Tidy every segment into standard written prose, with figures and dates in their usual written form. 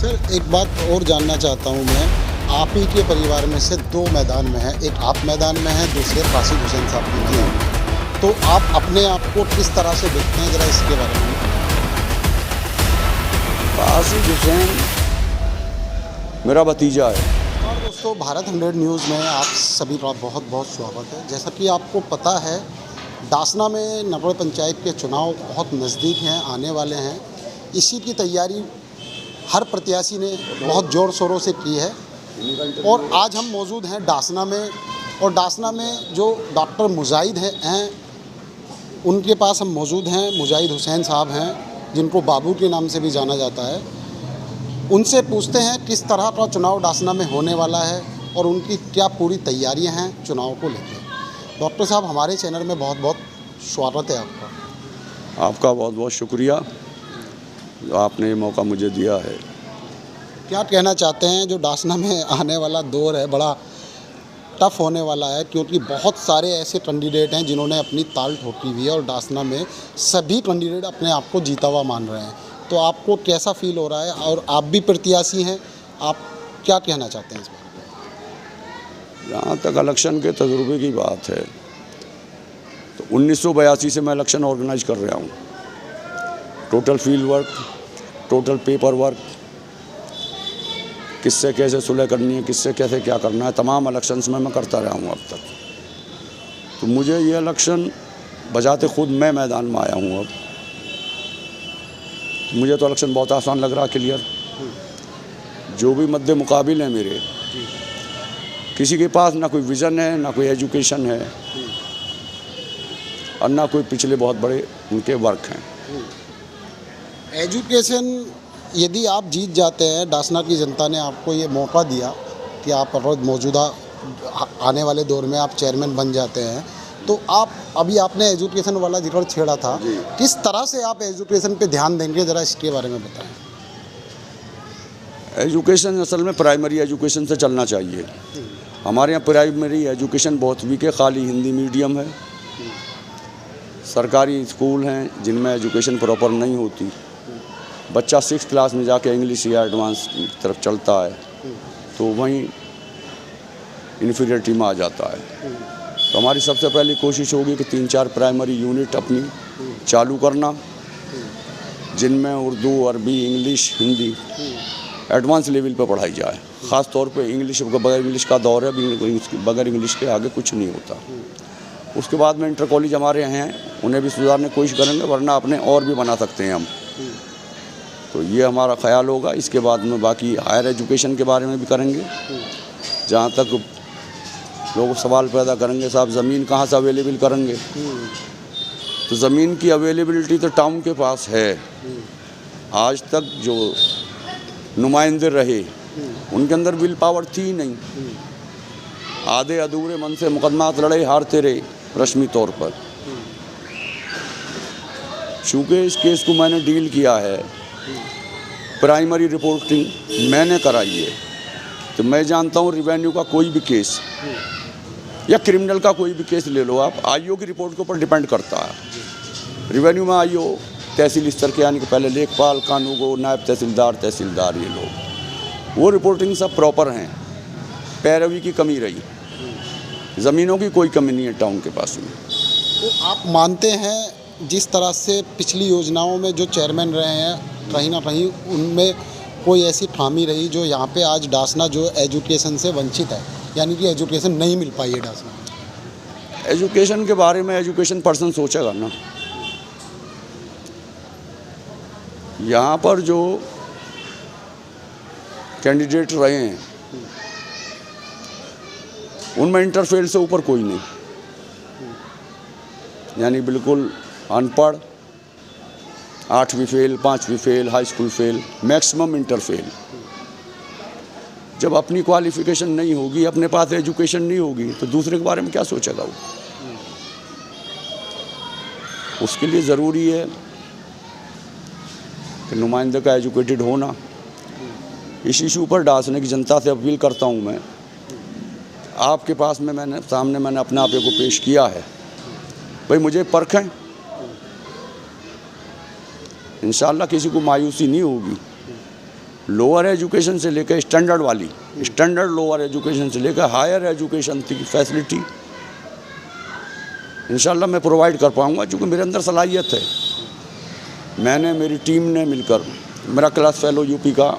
Sir एक बात और जानना चाहता हूँ मैं, आप ही के परिवार में से दो मैदान में हैं, एक आप मैदान में हैं, दूसरे कासिद हुसैन साहब के मैदान में। तो आप अपने आप को किस तरह से देखते हैं, ज़रा इसके बारे में? कासिद हुसैन मेरा भतीजा है। और दोस्तों, भारत 100 न्यूज़ में आप सभी का बहुत बहुत स्वागत है। जैसा कि आपको पता है, डासना में नगर पंचायत के चुनाव बहुत नज़दीक हैं, आने वाले हैं। इसी की तैयारी हर प्रत्याशी ने बहुत ज़ोर शोरों से की है और आज हम मौजूद हैं डासना में। और डासना में जो डॉक्टर मुजाहिद हैं उनके पास हम मौजूद हैं। मुजाहिद हुसैन साहब हैं, जिनको बाबू के नाम से भी जाना जाता है। उनसे पूछते हैं किस तरह का चुनाव डासना में होने वाला है और उनकी क्या पूरी तैयारियां हैं चुनाव को लेकर। डॉक्टर साहब, हमारे चैनल में बहुत बहुत स्वागत है आपका। आपका बहुत बहुत शुक्रिया जो आपने ये मौका मुझे दिया है। क्या कहना चाहते हैं, जो डासना में आने वाला दौर है बड़ा टफ होने वाला है, क्योंकि बहुत सारे ऐसे कैंडिडेट हैं जिन्होंने अपनी ताल ठोकी हुई है और डासना में सभी कैंडिडेट अपने आप को जीता हुआ मान रहे हैं। तो आपको कैसा फील हो रहा है, और आप भी प्रत्याशी हैं, आप क्या कहना चाहते हैं इस बारे में? जहाँ तक इलेक्शन के तजुर्बे की बात है तो 1982 से मैं इलेक्शन ऑर्गेनाइज कर रहा हूँ। Total field work, total paper work, किससे कैसे सुलह करनी है, किससे कैसे क्या करना है, तमाम इलेक्शंस में मैं करता रहा हूँ अब तक। तो मुझे ये इलेक्शन बजाते खुद मैं मैदान में आया हूँ अब, तो मुझे तो इलेक्शन बहुत आसान लग रहा है, क्लियर। जो भी मद्दे मुकाबिल हैं मेरे, किसी के पास ना कोई विज़न है, ना कोई एजुकेशन है और ना कोई पिछले बहुत बड़े उनके वर्क हैं। एजुकेशन, यदि आप जीत जाते हैं, डासना की जनता ने आपको ये मौका दिया कि आप मौजूदा आने वाले दौर में आप चेयरमैन बन जाते हैं, तो आप अभी आपने एजुकेशन वाला जिक्र छेड़ा था, किस तरह से आप एजुकेशन पे ध्यान देंगे, ज़रा इसके बारे में बताएं। एजुकेशन असल में प्राइमरी एजुकेशन से चलना चाहिए। हमारे यहाँ प्राइमरी एजुकेशन बहुत वीक है, खाली हिंदी मीडियम है। सरकारी स्कूल हैं जिनमें एजुकेशन प्रॉपर नहीं होती। बच्चा 6th क्लास में जाके इंग्लिश या एडवांस की तरफ चलता है तो वहीं इन्फीरियरिटी में आ जाता है। तो हमारी सबसे पहली कोशिश होगी कि 3-4 प्राइमरी यूनिट अपनी चालू करना, जिनमें उर्दू, अरबी, इंग्लिश, हिंदी एडवांस लेवल पर पढ़ाई जाए। ख़ास तौर पे इंग्लिश, बगैर इंग्लिश का दौर है, बगैर इंग्लिश के आगे कुछ नहीं होता। उसके बाद में इंटर कॉलेज हमारे यहाँ हैं, उन्हें भी सुधारने की कोशिश करेंगे, वरना अपने और भी बना सकते हैं हम। तो ये हमारा ख्याल होगा। इसके बाद में बाकी हायर एजुकेशन के बारे में भी करेंगे। जहाँ तक लोग सवाल पैदा करेंगे, साहब ज़मीन कहाँ से अवेलेबल करेंगे, तो ज़मीन की अवेलेबिलिटी तो टाउन के पास है। आज तक जो नुमाइंदे रहे उनके अंदर विल पावर थी नहीं। आधे अधूरे मन से मुकदमात लड़े, हारते रहे रस्मी तौर पर। चूँकि इस केस को मैंने डील किया है, प्राइमरी रिपोर्टिंग मैंने कराई है, तो मैं जानता हूँ रिवेन्यू का कोई भी केस या क्रिमिनल का कोई भी केस ले लो आप, आईओ की रिपोर्ट के ऊपर डिपेंड करता है। रिवेन्यू में आईओ तहसील स्तर के, यानी कि पहले लेखपाल, कानूगो, नायब तहसीलदार ये लोग, वो रिपोर्टिंग सब प्रॉपर हैं। पैरवी की कमी रही, ज़मीनों की कोई कमी नहीं है टाउन के पास में। तो आप मानते हैं जिस तरह से पिछली योजनाओं में जो चेयरमैन रहे हैं, कहीं ना कहीं उनमें कोई ऐसी खामी रही जो यहाँ पे आज डासना जो एजुकेशन से वंचित है, यानी कि एजुकेशन नहीं मिल पाई है डासना? एजुकेशन के बारे में एजुकेशन पर्सन सोचेगा ना। यहाँ पर जो कैंडिडेट रहे हैं उनमें इंटरफेल से ऊपर कोई नहीं, यानी बिल्कुल अनपढ़, 8वीं फेल, 5वीं fail, high school fail, maximum inter fail. जब अपनी क्वालिफिकेशन नहीं होगी, अपने पास एजुकेशन नहीं होगी, तो दूसरे के बारे में क्या सोचेगा वो। उसके लिए ज़रूरी है कि नुमाइंदे का एजुकेटेड होना। इस इशू पर डासने की जनता से अपील करता हूँ मैं, आपके पास में मैंने अपने आप को पेश किया है, भाई मुझे परखें। इंशाअल्लाह किसी को मायूसी नहीं होगी। लोअर एजुकेशन से लेकर स्टैंडर्ड वाली, स्टैंडर्ड लोअर एजुकेशन से लेकर हायर एजुकेशन की फैसिलिटी इंशाल्लाह मैं प्रोवाइड कर पाऊँगा, क्योंकि मेरे अंदर सलाहियत है। मैंने, मेरी टीम ने मिलकर, मेरा क्लास फेलो यूपी का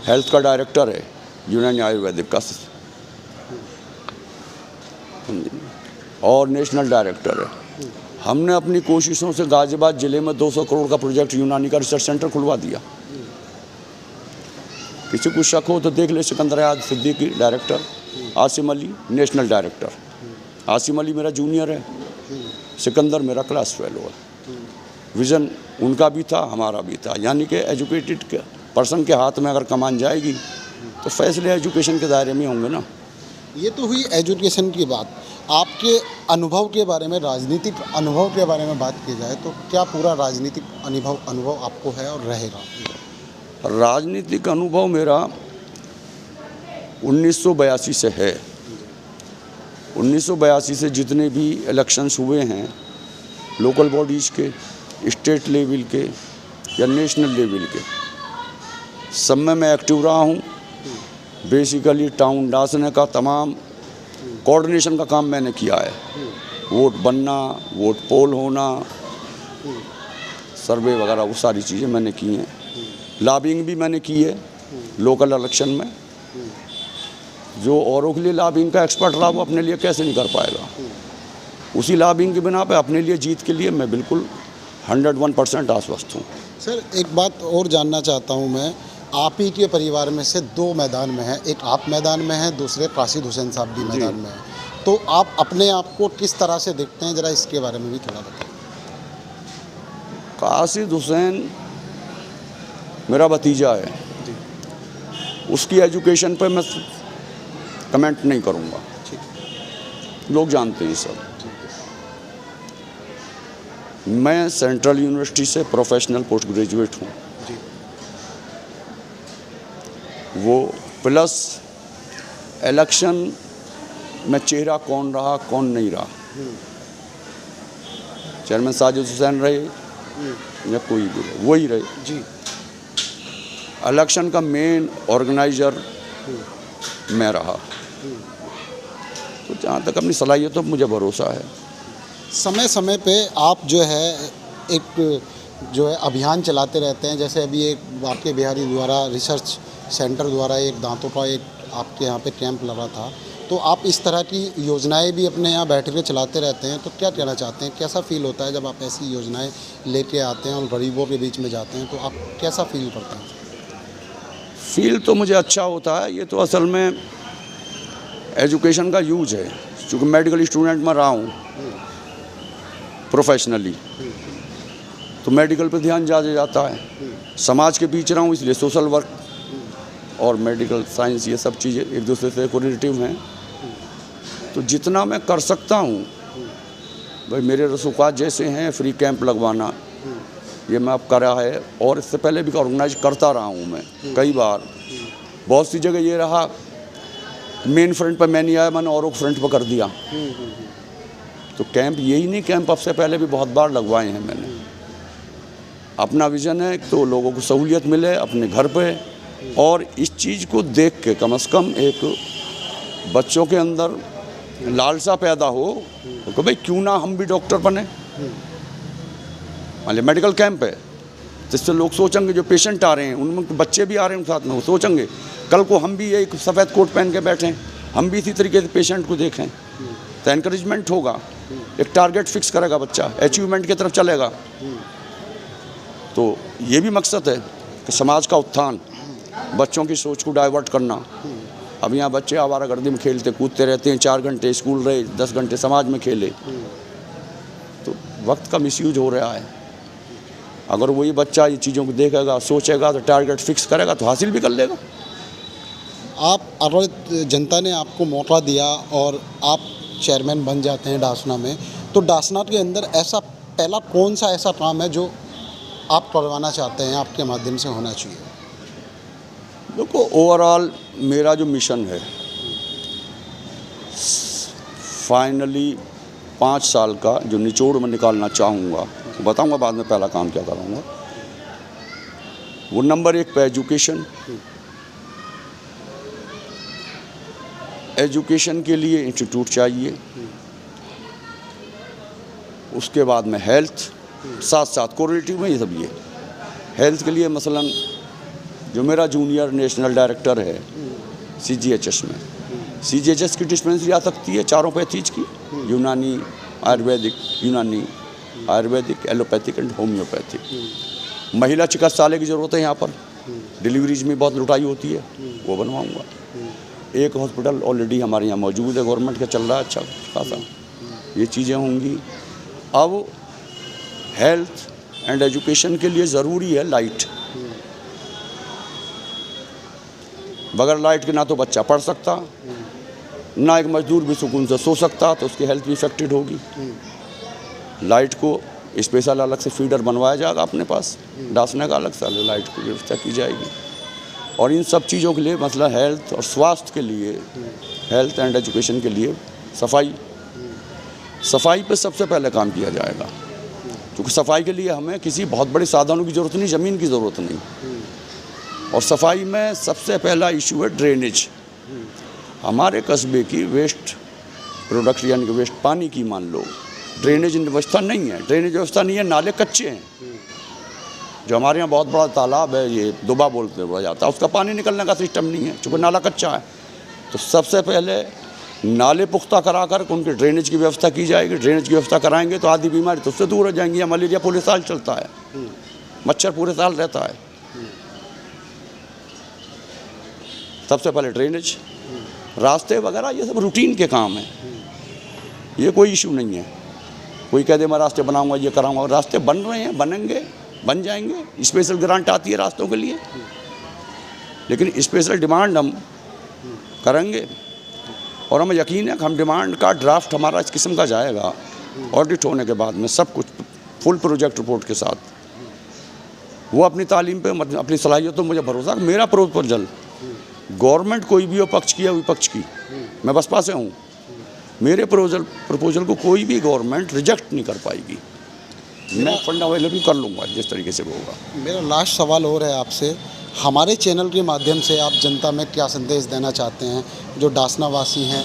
हेल्थ का डायरेक्टर है, यूनानी आयुर्वेदिक का, और नेशनल डायरेक्टर है। हमने अपनी कोशिशों से गाजियाबाद ज़िले में 200 करोड़ का प्रोजेक्ट यूनानी का रिसर्च सेंटर खुलवा दिया। किसी को शक हो तो देख ले, Secunderabad Siddiqui director, Asim Ali national director. Asim Ali मेरा जूनियर है, सिकंदर मेरा क्लास फेलो है। विज़न उनका भी था, हमारा भी था, यानी कि एजुकेटेड पर्सन के हाथ में अगर कमान जाएगी तो फैसले एजुकेशन के दायरे में होंगे ना। ये तो हुई एजुकेशन की बात। आपके अनुभव के बारे में, राजनीतिक अनुभव के बारे में बात की जाए तो क्या पूरा राजनीतिक अनुभव आपको है और रहेगा? राजनीतिक अनुभव मेरा 1982 से है। 1982 से जितने भी इलेक्शंस हुए हैं, लोकल बॉडीज़ के, स्टेट लेवल के या नेशनल लेवल के, सब में मैं एक्टिव रहा हूँ। बेसिकली टाउन डासने का तमाम कोऑर्डिनेशन का काम मैंने किया है। वोट बनना, वोट पोल होना, सर्वे वगैरह, वो सारी चीज़ें मैंने की हैं। लॉबिंग भी मैंने की है लोकल इलेक्शन में। जो औरों के लिए लॉबिंग का एक्सपर्ट रहा, वो अपने लिए कैसे नहीं कर पाएगा। उसी लॉबिंग की बिना पे अपने लिए जीत के लिए मैं बिल्कुल 101% आश्वस्त हूँ। सर, एक बात और जानना चाहता हूँ मैं, आप ही के परिवार में से 2 मैदान में हैं, एक आप मैदान में हैं, दूसरे कासिद हुसैन साहब भी मैदान में हैं। तो आप अपने आप को किस तरह से देखते हैं, ज़रा इसके बारे में भी थोड़ा बताएं। कासिद हुसैन मेरा भतीजा है, उसकी एजुकेशन पर मैं कमेंट नहीं करूँगा, लोग जानते हैं सब। मैं सेंट्रल यूनिवर्सिटी से प्रोफेशनल पोस्ट ग्रेजुएट हूँ। वो प्लस इलेक्शन में चेहरा कौन रहा कौन नहीं रहा, चेयरमैन साजिद हुसैन रहे या कोई भी रहे, वही रहे जी। इलेक्शन का मेन ऑर्गेनाइजर मैं रहा। तो जहाँ तक अपनी सलाहियतों पर मुझे भरोसा है। समय समय पे आप जो है एक अभियान चलाते रहते हैं, जैसे अभी एक वाक़ई बिहारी द्वारा रिसर्च सेंटर द्वारा एक दांतों का एक आपके यहाँ पे कैंप लगा था। तो आप इस तरह की योजनाएं भी अपने यहाँ बैठ के चलाते रहते हैं, तो क्या कहना चाहते हैं, कैसा फील होता है जब आप ऐसी योजनाएं लेके आते हैं और गरीबों के बीच में जाते हैं, तो आप कैसा फील करते हैं? फील तो मुझे अच्छा होता है। ये तो असल में एजुकेशन का यूज है, चूँकि मेडिकल स्टूडेंट में रहा हूँ प्रोफेशनली, तो मेडिकल पे ध्यान ज़्यादा जाता है। समाज के बीच रहा हूँ, इसलिए सोशल वर्क और मेडिकल साइंस ये सब चीज़ें एक दूसरे से कोरिलेटिव हैं। तो जितना मैं कर सकता हूँ, भाई मेरे रसूखात जैसे हैं, फ्री कैंप लगवाना, ये मैं अब करा है, और इससे पहले भी ऑर्गेनाइज करता रहा हूँ मैं कई बार। बहुत सी जगह ये रहा, मेन फ्रंट पर मैं नहीं आया, मैंने औरों फ्रंट पर कर दिया। तो कैंप यही नहीं, कैंप अब से पहले भी बहुत बार लगवाए हैं मैंने। अपना विज़न है तो लोगों को सहूलियत मिले अपने घर पे, और इस चीज़ को देख के कम से कम एक बच्चों के अंदर लालसा पैदा हो तो भाई क्यों ना हम भी डॉक्टर बने। मान लिया मेडिकल कैंप है, जिससे लोग सोचेंगे, जो पेशेंट आ रहे हैं उनमें बच्चे भी आ रहे हैं साथ में, वो सोचेंगे कल को हम भी एक सफ़ेद कोट पहन के बैठें, हम भी इसी तरीके से पेशेंट को देखें, तो एनकरेजमेंट होगा। एक टारगेट फिक्स करेगा बच्चा, अचीवमेंट की तरफ चलेगा। तो ये भी मकसद है कि समाज का उत्थान, बच्चों की सोच को डाइवर्ट करना। अब यहाँ बच्चे आवारागर्दी में खेलते कूदते रहते हैं, 4 घंटे स्कूल रहे, 10 घंटे समाज में खेले, तो वक्त का मिसयूज हो रहा है। अगर वही बच्चा ये चीज़ों को देखेगा, सोचेगा, तो टारगेट फिक्स करेगा तो हासिल भी कर लेगा। आप अगर जनता ने आपको मौका दिया और आप चेयरमैन बन जाते हैं डासना में, तो डासना के अंदर ऐसा पहला कौन सा ऐसा काम है जो आप करवाना चाहते हैं, आपके माध्यम से होना चाहिए? देखो, ओवरऑल मेरा जो मिशन है, फाइनली 5 साल का जो निचोड़ में निकालना चाहूँगा, बताऊँगा बाद में पहला काम क्या करूँगा। वो नंबर 1 पे एजुकेशन। एजुकेशन के लिए इंस्टीट्यूट चाहिए, उसके बाद में हेल्थ, साथ साथ कोरिलेटिव में ये सब। ये हेल्थ के लिए मसलन जो मेरा जूनियर नेशनल डायरेक्टर है CGHS में, CGHS की डिस्पेंसरी आ सकती है चारों पैथीज की, यूनानी, आयुर्वेदिक, एलोपैथिक एंड होम्योपैथिक। महिला चिकित्सालय की ज़रूरत है यहाँ पर, डिलीवरीज में बहुत लुटाई होती है, वो बनवाऊँगा। एक हॉस्पिटल ऑलरेडी हमारे यहाँ मौजूद है, गवर्नमेंट का चल रहा है अच्छा खासा, ये चीज़ें होंगी। अब हेल्थ एंड एजुकेशन के लिए ज़रूरी है लाइट। बगैर लाइट के ना तो बच्चा पढ़ सकता, ना एक मजदूर भी सुकून से सो सकता, तो उसकी हेल्थ भी इफेक्टेड होगी। लाइट को स्पेशल अलग से फीडर बनवाया जाएगा अपने पास, डासने का अलग से लाइट की व्यवस्था की जाएगी। और इन सब चीज़ों के लिए मतलब हेल्थ और स्वास्थ्य के लिए, हेल्थ एंड एजुकेशन के लिए सफाई पे सबसे पहले काम किया जाएगा, क्योंकि सफाई के लिए हमें किसी बहुत बड़े साधनों की ज़रूरत नहीं, ज़मीन की ज़रूरत नहीं। और सफाई में सबसे पहला इशू है ड्रेनेज। हमारे कस्बे की वेस्ट प्रोडक्ट यानी कि वेस्ट पानी की मान लो ड्रेनेज व्यवस्था नहीं है, ड्रेनेज व्यवस्था नहीं है, नाले कच्चे हैं। जो हमारे यहाँ बहुत बड़ा तालाब है, ये दुबा बोलते हुआ जाता है, उसका पानी निकलने का सिस्टम नहीं है, चूँकि नाला कच्चा है। तो सबसे पहले नाले पुख्ता करा कर उनके ड्रेनेज की व्यवस्था की जाएगी। ड्रेनेज की व्यवस्था कराएंगे तो आधी बीमारी तो उससे दूर हो जाएंगी। मलेरिया पूरे साल चलता है, मच्छर पूरे साल रहता है। सबसे पहले ड्रेनेज, रास्ते वगैरह ये सब रूटीन के काम हैं, ये कोई इशू नहीं है। कोई कह दे मैं रास्ते बनाऊंगा, ये कराऊंगा, रास्ते बन रहे हैं, बनेंगे, बन जाएंगे। स्पेशल ग्रांट आती है रास्तों के लिए, लेकिन स्पेशल डिमांड हम करेंगे। और हमें यकीन है कि हम डिमांड का ड्राफ्ट हमारा इस किस्म का जाएगा, ऑडिट होने के बाद में सब कुछ फुल प्रोजेक्ट रिपोर्ट के साथ। वो अपनी तालीम पे, अपनी सलाहियतों, मुझे भरोसा कि मेरा प्रपोजल गवर्नमेंट कोई भी हो, पक्ष की या विपक्ष की, मैं बसपा से हूँ, मेरे प्रपोजल को कोई भी गवर्नमेंट रिजेक्ट नहीं कर पाएगी। मैं फंड अवेलेबल कर लूँगा जिस तरीके से होगा। मेरा लास्ट सवाल और है आपसे, हमारे चैनल के माध्यम से आप जनता में क्या संदेश देना चाहते हैं? जो डासना वासी हैं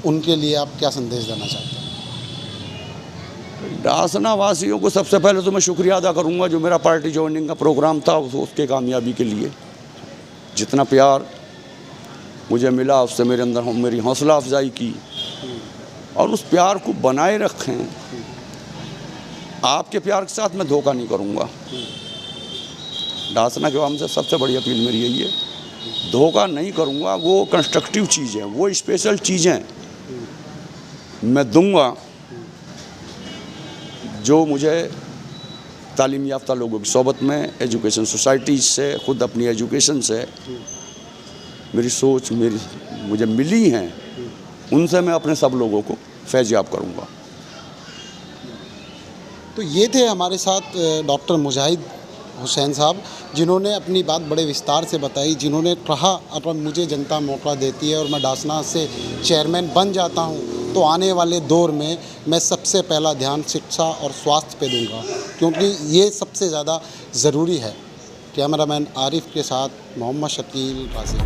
उनके लिए आप क्या संदेश देना चाहते हैं? डासना वासियों को सबसे पहले तो मैं शुक्रिया अदा करूँगा जो मेरा पार्टी ज्वाइनिंग का प्रोग्राम था, उसके कामयाबी के लिए जितना प्यार मुझे मिला, उससे मेरे अंदर मेरी हौसला अफजाई की, और उस प्यार को बनाए रखें। आपके प्यार के साथ मैं धोखा नहीं करूँगा। डासना के हम से सबसे बड़ी अपील मेरी यही है, धोखा नहीं करूँगा। वो कंस्ट्रक्टिव चीज़ है, वो स्पेशल चीज़ें मैं दूँगा जो मुझे तालीम याफ्ता लोगों की सोबत में, एजुकेशन सोसाइटीज़ से, ख़ुद अपनी एजुकेशन से मेरी सोच मुझे मिली हैं, उनसे मैं अपने सब लोगों को फैज़याब करूँगा। तो ये थे हमारे साथ डॉक्टर मुजाहिद हुसैन साहब, जिन्होंने अपनी बात बड़े विस्तार से बताई, जिन्होंने कहा अगर मुझे जनता मौका देती है और मैं डासना से चेयरमैन बन जाता हूँ तो आने वाले दौर में मैं सबसे पहला ध्यान शिक्षा और स्वास्थ्य पे दूंगा, क्योंकि ये सबसे ज़्यादा ज़रूरी है। कैमरामैन आरिफ के साथ मोहम्मद शकील राजी।